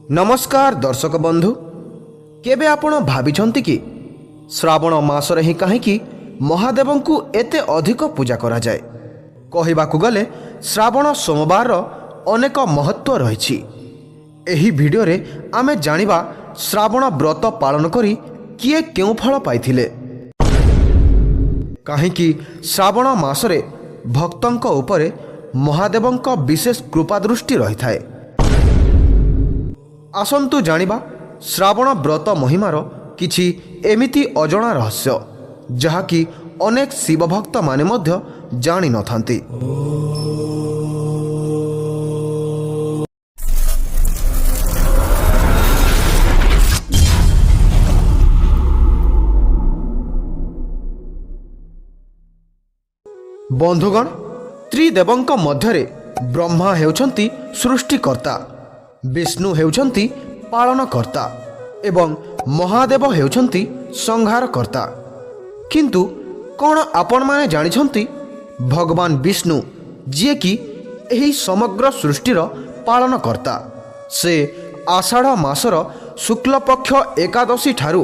नमस्कार दर्शक बंधु केबे आपण भाविछंती कि श्रावण मासरे ही कहीं महादेव को एते अधिक पूजा करा जाए। कहबाकू गले श्रावण सोमवार अनेक महत्व रही। एही वीडियो रे आमे जानिबा श्रावण व्रत पालन करी किए केउ फल पाइथिले, कहीं श्रावण मासरे भक्तंक उपरे महादेवंक विशेष कृपा दृष्टि रही थाए। आसंतु जानिबा श्रावण व्रत महिमार किछि एमिति अजଣା रहस्य जहाँकि अनेक शिव भक्त माने मध्य जानि नथांती। बंधुगण, त्रिदेवंक मध्यरे ब्रह्मा हेउछंती सृष्टिकर्ता, विष्णु हेउछंती पालनकर्ता एवं महादेव हेउछंती संहारकर्ता। किंतु कौन आपण माने जानिछंती भगवान विष्णु जी कि एही समग्र सृष्टिर पालनकर्ता, से आषाढ़ मासर शुक्लपक्ष एकादशी ठारू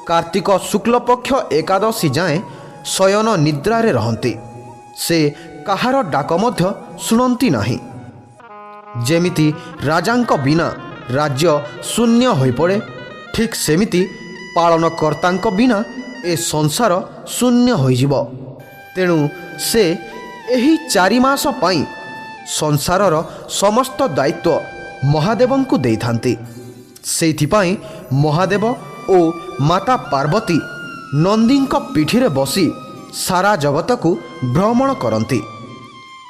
कार्तिक शुक्लपक्ष एकादशी जाए शयन निद्रारे रहंती। से काहार डाक मध्य शुणती नाही। जेमिति राजांक बिना राज्य शून्य होई पड़े, ठीक सेमिति पालनकर्तांक बिना ए संसार शून्य होई जिवो। तेणु से एही 4 मास पाई संसारर समस्त दायित्व महादेवंकु देइथांती। सेइथिपाई महादेव ओ माता पार्वती नंदींक पीठिरे बसी सारा जगतकु भ्रमण करती।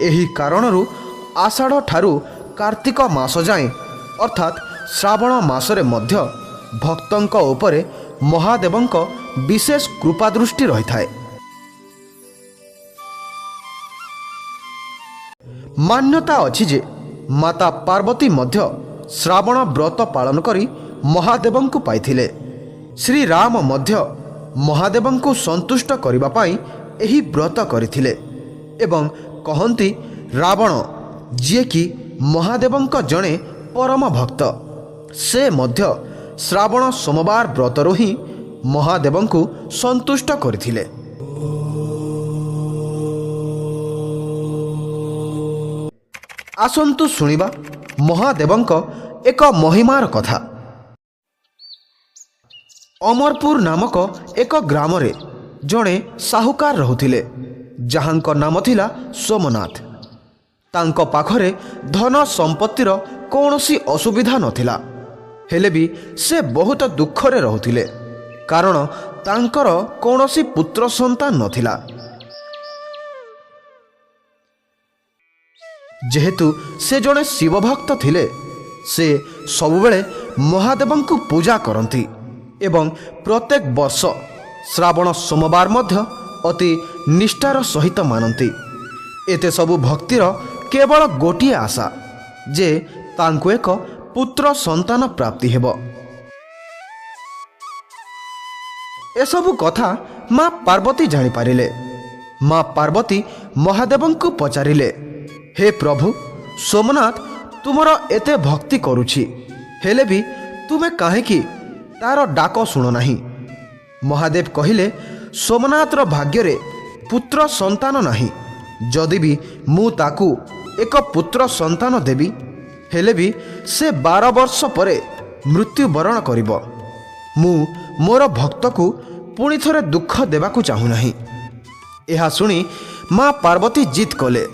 एही कारणरू आषाढ़ ठारू कार्तिक मास जाए अर्थात श्रावण मासरे मध्य भक्तंक उपरे महादेवंक विशेष कृपा दृष्टि रही थाए। मान्यता अछि जे माता पार्वती मध्य श्रावण व्रत पालन करी महादेवंकु पाइथिले। श्री राम मध्य महादेवंकु संतुष्ट करिबा पाई एही व्रत करिथिले एवं कहंती रावण जे कि महादेवंक जणे परम भक्त, से मध्य श्रावण सोमवार व्रतरु ही महादेवंकु संतुष्ट करिथिले। आसंतु सुनिबा महादेवंक एक महिमार कथा। अमरपुर नामक एक ग्राम रे जणे साहुकार रहुथिले, जहांक नाम थिला सोमनाथ। तांक पाखरे धन संपत्तिर कौनसी असुविधा नथिला, हेले भी से बहुत दुखरे रहुथिले, कारण तांकर कौनसी पुत्र संतान नथिला। जेहेतु से जणे शिव भक्त थिले, से सबुबेले महादेवंकु पूजा करंती एवं प्रत्येक वर्ष श्रावण सोमवार मध्य अति निष्ठार सहित मानती। एते सबु भक्तिर केवल गोटिए आशा जे तांको एक पुत्र संतान प्राप्ति हेबो। एसबु कथा माँ पार्वती जानी पारिले। माँ पार्वती महादेवंकु पचारिले, हे प्रभु, सोमनाथ तुमर एते भक्ति करुछि, हेले भी तुमे काहेकि तार डाक शुण नाही। महादेव कहिले, सोमनाथर भाग्ୟରେ पुत्र संतान नाही। जदि भी मु ताकू एक पुत्र संतान देवी, हेले भी से 12 वर्ष परे मृत्युवरण करिब। मु मोर भक्त को पुणी थरे दुख देवाकू चाहू नाही। एहा सुनी माँ पार्वती जिद कले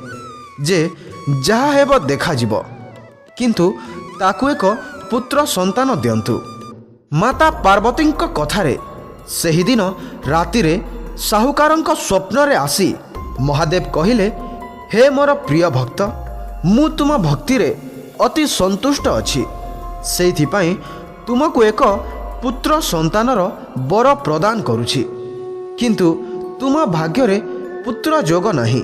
जे जहा हेब देखा जिवो, किंतु ताकू एक पुत्र संतान दियंतु। माता पार्वतींक कथारे सेही दिन रातिरे साहुकारंक स्वप्नरे आसी महादेव कहिले, हे मोर प्रिय भक्त, मु तुम भक्तिरे अति संतुष्ट अछि। सेइथिपाई तुमको एक पुत्र संतानर वर प्रदान करुछि, किंतु तुम भाग्ୟରେ पुत्र जोग नाही।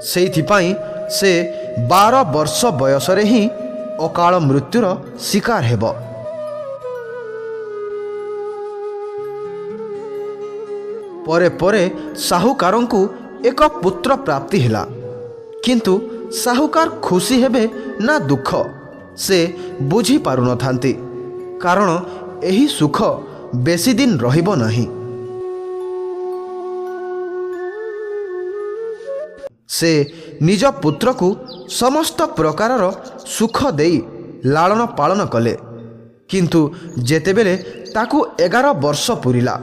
सेइथिपाई से 12 वर्ष बयसरे ही अकाल मृत्युर शिकार हेब। परे परे साहुकारंकु एक पुत्र प्राप्ति हिला, किंतु साहुकार खुशी हेबे ना दुख से बुझी पारु नथांती। କାରଣ ଏହି ସୁଖ ବେଶୀ ଦିନ ରହିବ ନାହିଁ। ସେ ନିଜ ପୁତ୍ରକୁ ସମସ୍ତ ପ୍ରକାରର ସୁଖ ଦେଇ ଲାଳନ ପାଳନ କଲେ, କିନ୍ତୁ ଯେତେବେଳେ ତାକୁ 11 ବର୍ଷ ପୂରିଲା,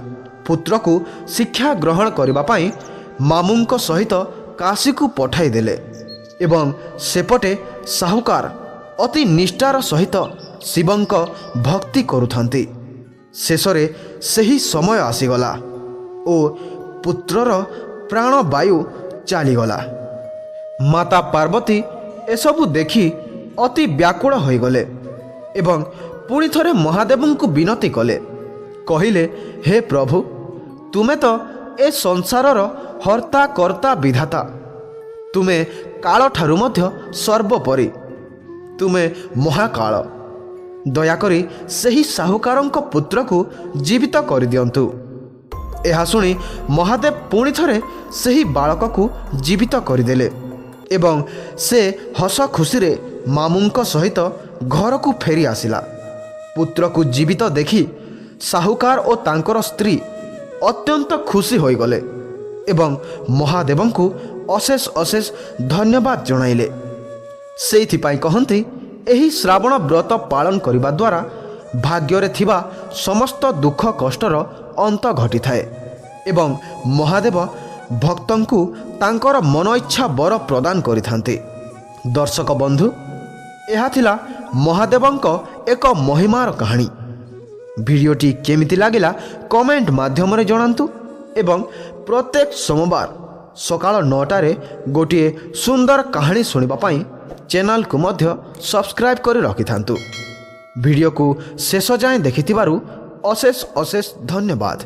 ପୁତ୍ରକୁ ଶିକ୍ଷା ଗ୍ରହଣ କରିବା ପାଇଁ ମାମୁଙ୍କ ସହିତ କାଶୀକୁ ପଠାଇଦେଲେ ଏବଂ ସେପଟେ ସାହୁକାର ଅତି ନିଷ୍ଠାର ସହିତ ଶିବଙ୍କ ଭକ୍ତି କରୁଥାନ୍ତି। ଶେଷରେ ସେହି ସମୟ ଆସିଗଲା ଓ ପୁତ୍ରର ପ୍ରାଣବାୟୁ ଚାଲିଗଲା। ମାତା ପାର୍ବତୀ ଏସବୁ ଦେଖି ଅତି ବ୍ୟାକୁଳ ହୋଇଗଲେ ଏବଂ ପୁଣି ଥରେ ମହାଦେବଙ୍କୁ ବିନତି କଲେ। କହିଲେ, ହେ ପ୍ରଭୁ, ତୁମେ ତ ଏ ସଂସାରର ହର୍ତ୍ତା କର୍ତ୍ତା ବିଧାତା। ତୁମେ କାଳଠାରୁ ମଧ୍ୟ ସର୍ବୋପରି। ତୁମେ ମହାକାଳ। ଦୟାକରି ସେହି ସାହୁକାରଙ୍କ ପୁତ୍ରକୁ ଜୀବିତ କରିଦିଅନ୍ତୁ। ଏହା ଶୁଣି ମହାଦେବ ପୁଣି ଥରେ ସେହି ବାଳକକୁ ଜୀବିତ କରିଦେଲେ ଏବଂ ସେ ହସ ଖୁସିରେ ମାମୁଙ୍କ ସହିତ ଘରକୁ ଫେରି ଆସିଲା। ପୁତ୍ରକୁ ଜୀବିତ ଦେଖି ସାହୁକାର ଓ ତାଙ୍କର ସ୍ତ୍ରୀ ଅତ୍ୟନ୍ତ ଖୁସି ହୋଇଗଲେ ଏବଂ ମହାଦେବଙ୍କୁ ଅଶେଷ ଅଶେଷ ଧନ୍ୟବାଦ ଜଣାଇଲେ। ସେଇଥିପାଇଁ କହନ୍ତି, ଏହି ଶ୍ରାବଣ ବ୍ରତ ପାଳନ କରିବା ଦ୍ୱାରା ଭାଗ୍ୟରେ ଥିବା ସମସ୍ତ ଦୁଃଖ କଷ୍ଟର ଅନ୍ତ ଘଟିଥାଏ ଏବଂ ମହାଦେବ ଭକ୍ତଙ୍କୁ ତାଙ୍କର ମନ ଇଚ୍ଛା ବର ପ୍ରଦାନ କରିଥାନ୍ତି। ଦର୍ଶକ ବନ୍ଧୁ, ଏହା ଥିଲା ମହାଦେବଙ୍କ ଏକ ମହିମାର କାହାଣୀ। ଭିଡ଼ିଓଟି କେମିତି ଲାଗିଲା କମେଣ୍ଟ ମାଧ୍ୟମରେ ଜଣାନ୍ତୁ ଏବଂ ପ୍ରତ୍ୟେକ ସୋମବାର ସକାଳ 9ଟାରେ ଗୋଟିଏ ସୁନ୍ଦର କାହାଣୀ ଶୁଣିବା ପାଇଁ ଚ୍ୟାନେଲକୁ ମଧ୍ୟ ସବସ୍କ୍ରାଇବ୍ କରି ରଖିଥାନ୍ତୁ। ଭିଡ଼ିଓକୁ ଶେଷ ଯାଏଁ ଦେଖିଥିବାରୁ ଅଶେଷ ଅଶେଷ ଧନ୍ୟବାଦ।